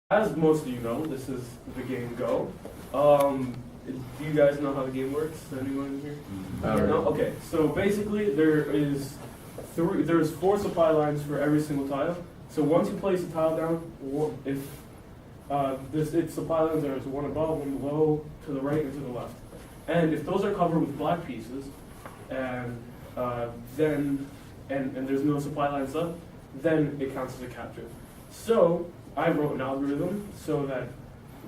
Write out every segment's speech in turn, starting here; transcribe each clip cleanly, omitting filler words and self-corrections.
As most of you know, this is the game Go. Do you guys know how the game works? Anyone here? No? Okay, so basically there's four supply lines for every single tile. So once you place a tile down, if its supply lines there's one above, one below, to the right and to the left. And if those are covered with black pieces, and there's no supply lines left, then it counts as a capture. So I wrote an algorithm so that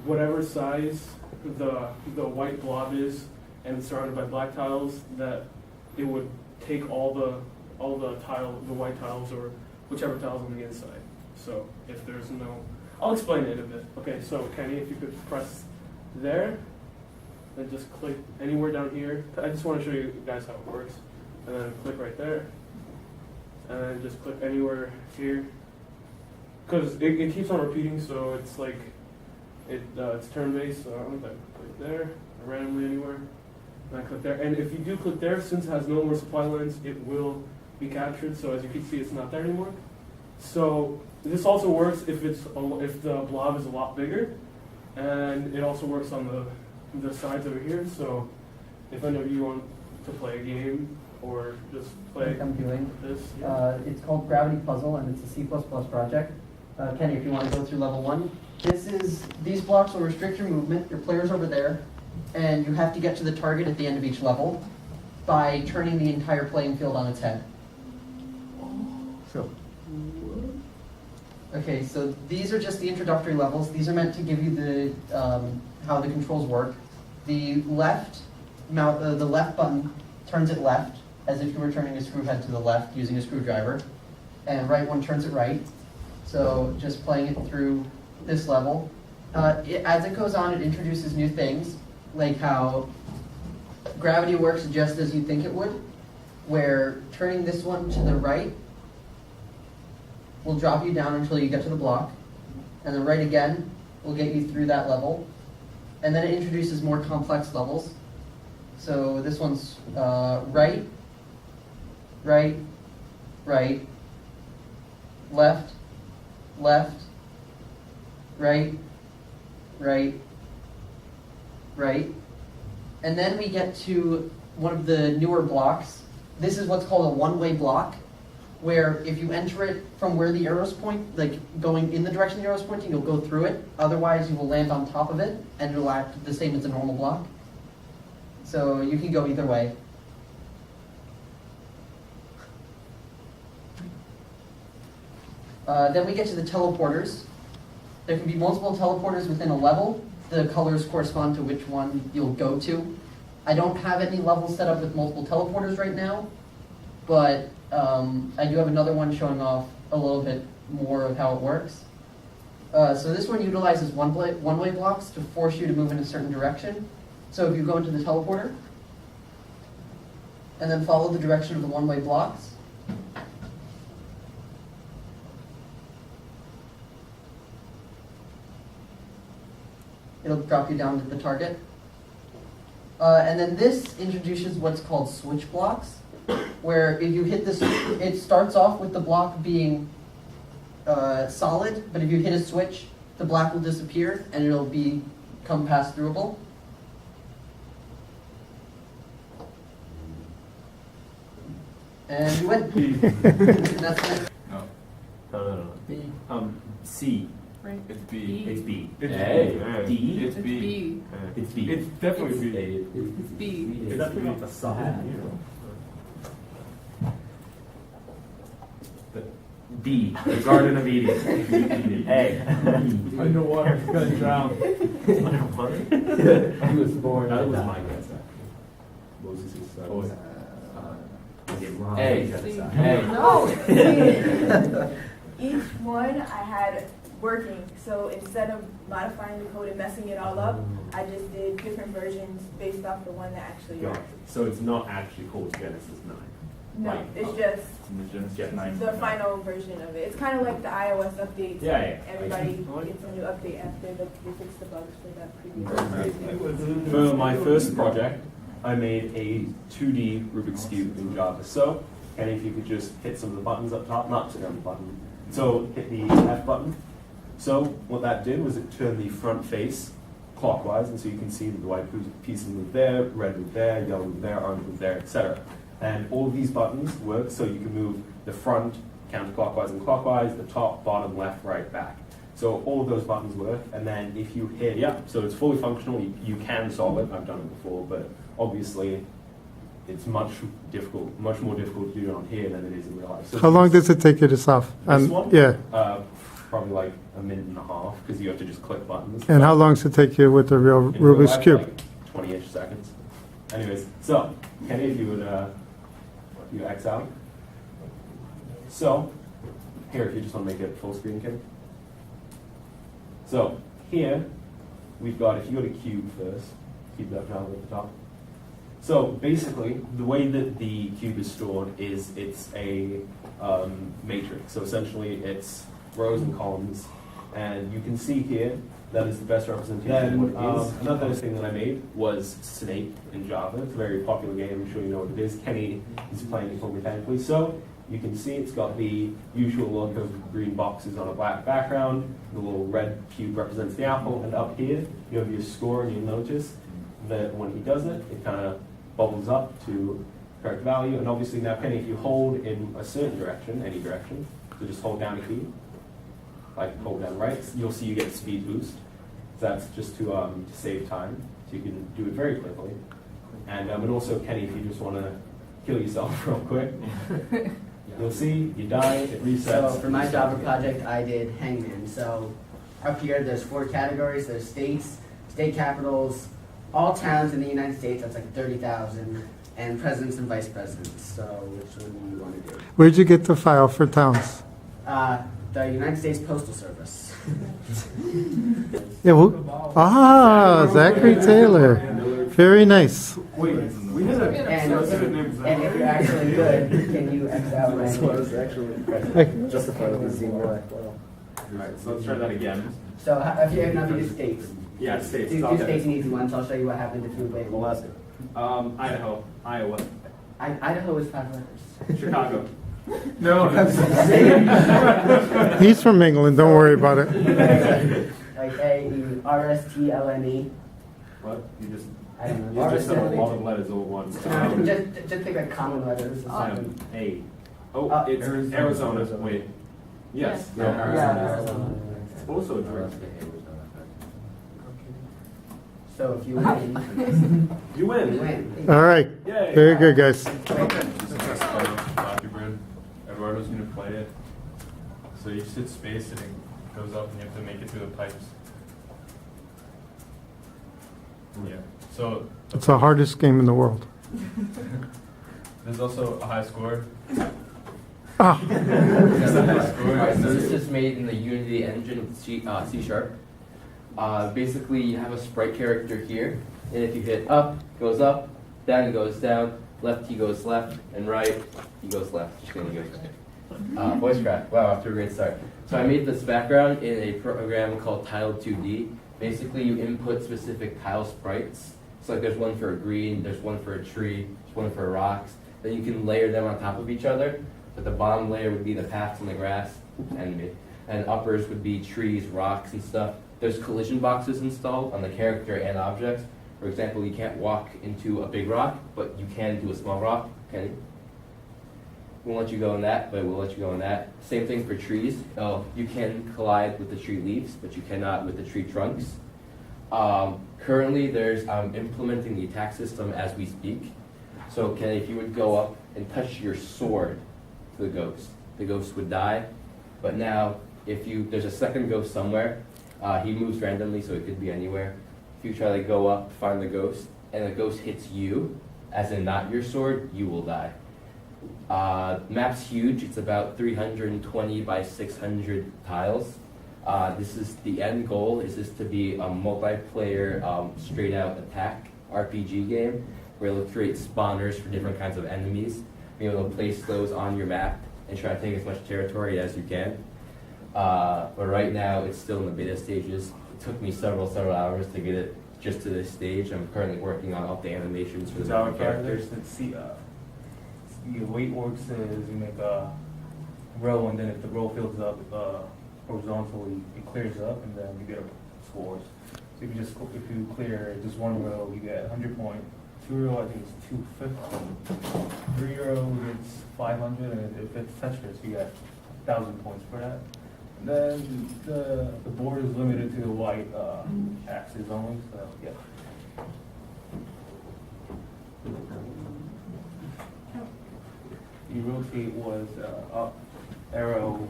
whatever size the white blob is and surrounded by black tiles, that it would take all the white tiles or whichever tiles on the inside. So if there's no, I'll explain it a bit. Okay, so Kenny, if you could press there, then just click anywhere down here. I just want to show you guys how it works. And then click right there. And then just click anywhere here. Because it keeps on repeating, so it's like, it's turn-based, so I'm going to click there, or randomly anywhere, and I click there. And if you do click there, since it has no more supply lines, it will be captured, so as you can see, it's not there anymore. So this also works if the blob is a lot bigger, and it also works on the sides over here, so if any of you want to play a game, or just play I'm doing. this. Yeah. It's called Gravity Puzzle, and it's a C++ project. Kenny, if you want to go through level 1, these blocks will restrict your movement. Your player's over there, and you have to get to the target at the end of each level by turning the entire playing field on its head. Sure. Okay, so these are just the introductory levels. These are meant to give you the how the controls work. The left button turns it left, as if you were turning a screw head to the left using a screwdriver, and right one turns it right. So just playing it through this level. As it goes on, it introduces new things, like how gravity works just as you think it would, where turning this one to the right will drop you down until you get to the block, and the right again will get you through that level. And then it introduces more complex levels. So this one's right, right, right, left, left, right, right, right. And then we get to one of the newer blocks. This is what's called a one-way block, where if you enter it from where the arrows point, like going in the direction the arrow's pointing, you'll go through it. Otherwise, you will land on top of it, and it'll act the same as a normal block. So you can go either way. Then we get to the teleporters. There can be multiple teleporters within a level. The colors correspond to which one you'll go to. I don't have any levels set up with multiple teleporters right now, but I do have another one showing off a little bit more of how it works. So this one utilizes one-way blocks to force you to move in a certain direction. So if you go into the teleporter, and then follow the direction of the one-way blocks, it'll drop you down to the target. And then this introduces what's called switch blocks, where if you hit this, it starts off with the block being solid, but if you hit a switch, the block will disappear and it'll become pass-throughable. And you win. That's it. No. B. C. Right. It's B. It's B. It's A. B. D. It's B. It's B. It's definitely B. It's B. It's definitely not the side. B. The Garden of Eden. A. Underwater, he's gonna drown. He was born. That was my guess. Moses' son. A. No. Each one I had working, so instead of modifying the code and messing it all up, I just did different versions based off the one that actually worked. So it's not actually called Genesis 9. No, Like, it's just Genesis 9. the final version of it. It's kind of like the iOS updates. Yeah. Everybody gets a new update after they fix the bugs for that previous. For my first project, I made a 2D Rubik's Cube in Java. So, and if you could just hit some of the buttons up top, not the button. So hit the F button, So what that did was it turned the front face clockwise, and so you can see that the white pieces move there, red move there, yellow move there, orange move there, etc. And all of these buttons work so you can move the front counterclockwise and clockwise, the top, bottom, left, right, back. So all of those buttons work, and then if you hit, yeah, so it's fully functional, you can solve it, I've done it before, but obviously it's much more difficult to do it on here than it is in real life. So How long does it take you to solve? This one? Yeah. Probably like a minute and a half, because you have to just click buttons. And how long does it take you with the real In real Rubik's life, Cube? like 20-ish seconds. Anyways, so, Kenny, if you would, you X out. So, here, if you just want to make it full screen, Kenny. So, here, we've got, if you go to cube first, keep that down at the top. So, basically, the way that the cube is stored is it's a matrix. So, essentially, it's rows and columns. And you can see here, that is the best representation of what it is. Another thing that I made was Snake in Java. It's a very popular game. I'm sure you know what it is. Kenny is playing it for me, thankfully. So you can see it's got the usual look of green boxes on a black background. The little red cube represents the apple. And up here, you have your score, and you'll notice that when he does it, it kind of bubbles up to correct value. And obviously now, Kenny, if you hold in a certain direction, any direction, so just hold down a key, like hold down right, you'll see you get a speed boost. So that's just to save time, so you can do it very quickly. And also, Kenny, if you just want to kill yourself real quick, you'll see you die, it resets. So for my Java project, I did Hangman. So up here, there's 4 categories. There's states, state capitals, all towns in the United States. That's like 30,000, and presidents and vice presidents. So which one do you want to do? Where'd you get the file for towns? The United States Postal Service. Yeah, Zachary Taylor. Very nice. Wait, we did it. And if you're actually good, can you X out right here? Justify with the Z1. Alright, so let's try that again. So if you do states, Yeah, states. do states and easy ones. I'll show you what happens if you obey them. Alaska. Idaho, Iowa, Idaho is 5 letters. Chicago. No, He's from England, don't worry about it. Like A-E-R-S-T-L-N-E. What? You just, I don't you know. just said a lot R-S-T-L-N-E. of letters all at once. Just pick like common letters. A. Oh, it's Arizona. Wait. Yes. Yeah, Arizona. It's also a drink. So if you win, You win. you win. All right. Yay. Very good, guys. Eduardo's going to play it. So you just hit space and it goes up and you have to make it through the pipes. Yeah. So It's the hardest game in the world. there's also a high score. Ah, Alright, so this is made in the Unity engine with C Sharp. Basically, you have a sprite character here, and if you hit up, it goes up, down, it goes down, left, he goes left, and right, he goes left. Just kidding, he goes right. Voice crack. Wow, off to a great start. So I made this background in a program called Tile2D. Basically, you input specific tile sprites. So like there's one for a green, there's one for a tree, there's one for rocks. Then you can layer them on top of each other. But the bottom layer would be the paths and the grass, and uppers would be trees, rocks, and stuff. There's collision boxes installed on the character and objects. For example, you can't walk into a big rock, but you can into a small rock. Okay. We won't let you go in that, but we'll let you go in that. Same thing for trees. You can collide with the tree leaves, but you cannot with the tree trunks. Currently, I'm implementing the attack system as we speak. So, Kenny, if you would go up and touch your sword to the ghost would die. But now, there's a second ghost somewhere. He moves randomly, so it could be anywhere. If you try to go up, find the ghost, and the ghost hits you, as in not your sword, you will die. Map's huge. It's about 320 by 600 tiles. This is the end goal. Is this to be a multiplayer, straight-out attack RPG game where you'll create spawners for different kinds of enemies, be able to place those on your map and try to take as much territory as you can. But right now, it's still in the beta stages. It took me several hours to get it just to this stage. I'm currently working on all the animations for the different characters. The way it works is you make a row, and then if the row fills up, horizontally, it clears up, and then you get scores. So if you clear just one row, you get 100 points. 2 row, I think it's 250. 3 row, it's 500, and if it's Tetris, you get 1,000 points for that. And then the board is limited to the white axis only, so yeah. You rotate was up arrow,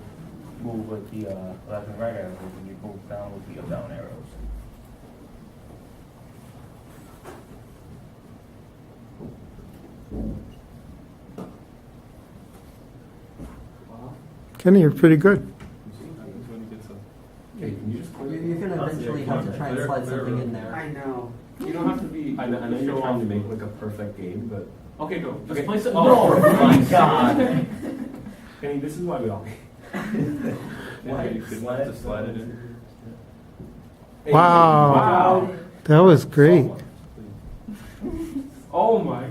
move with the left and right arrows, and you move down with the up down arrows. Kenny, you're pretty good. Okay, can you just clear? You're gonna eventually have to try and slide something in there. I know. You don't have to be. I know you're trying to make like a perfect game, but. Okay, go. Just Okay. place it. Oh, my God. Kenny, this is why we all. Yeah, you could want to slide it in. Wow. That was great. Oh my.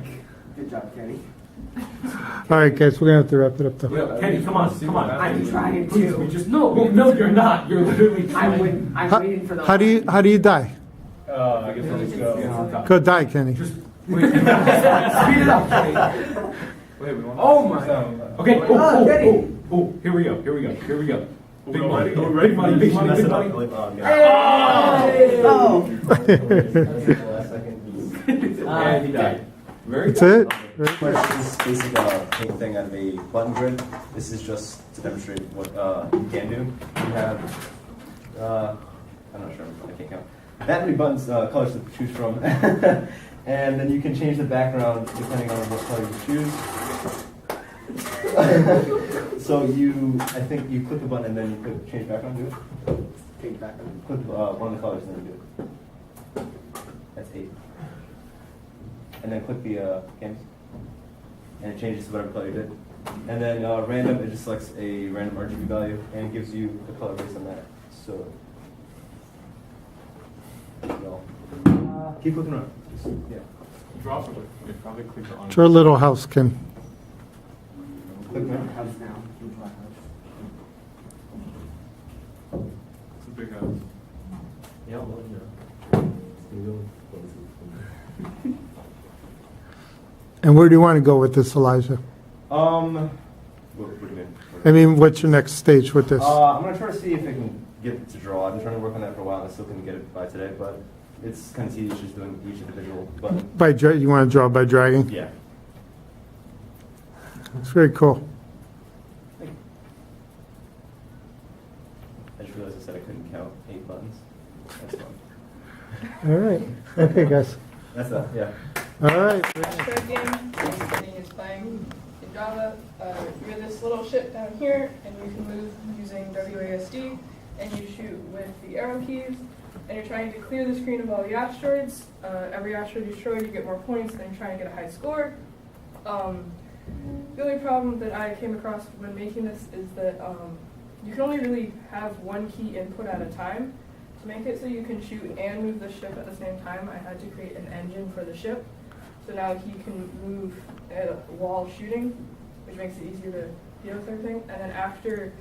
Good job, Kenny. All right, guys, we're gonna have to wrap it up though. Yeah, Kenny, come on, come on. I'm trying Please, to. we just no, you're not. You're literally I'm How- waiting for the. How do you die? I guess I'll just go. Go die, Kenny. Wait, speed it up, Kenny. Wait, we want. Oh my. Okay. Kenny. Oh, here we go. Big money. We're ready. Big money. Big money. Big money. Hey! Oh! And he died. Very That's good. it? Very good. This basic paint thing out of a button grid. This is just to demonstrate what you can do. You have, I'm not sure, I can't count. That many buttons, colors to choose from. And then you can change the background depending on what color you choose. So I think you click the button and then you could change background, do it. Change background. Click one of the colors and then do it. That's 8. And then click the canvas. And it changes to whatever color you did. And then random, it just selects a random RGB value and gives you the color based on that. So, keep looking around. Just, yeah. Draw for it. Probably click on. Draw a little house, Ken. Click around. House now. It's a big house. Yeah, well, you know. And where do you want to go with this, Elijah? What do you mean? I mean, what's your next stage with this? I'm gonna try to see if I can get it to draw. I've been trying to work on that for a while, and I still couldn't get it by today, but it's kind of tedious just doing each individual button. You want to draw by dragging? Yeah. It's very cool. I just realized I said I couldn't count 8 buttons. That's fun. All right. Okay, guys. That's that, yeah. All right. Third game, Kenny is playing in Java. You have this little ship down here, and you can move using WASD, and you shoot with the arrow keys, and you're trying to clear the screen of all the asteroids. Every asteroid you destroy, you get more points, then you're trying to get a high score. The only problem that I came across when making this is that you can only really have one key input at a time. To make it so you can shoot and move the ship at the same time, I had to create an engine for the ship. So now he can move while shooting, which makes it easier to deal with everything. And then after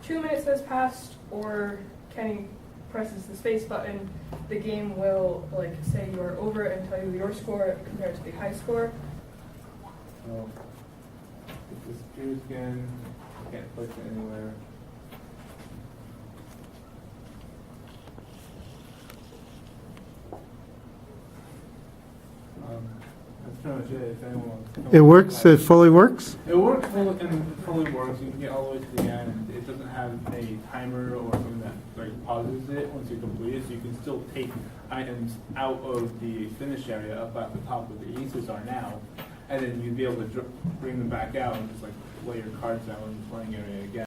2 minutes has passed, or Kenny presses the space button, the game will say you are over and tell you your score compared to the high score. So, if this appears again, can't place it anywhere. That's pretty much it. If anyone wants. It works? It fully works? It works fully works. You can get all the way to the end. It doesn't have a timer or something that pauses it once you complete it. So you can still take items out of the finish area up at the top where the aces are now, and then you'd be able to bring them back out and just lay your cards down in the playing area again.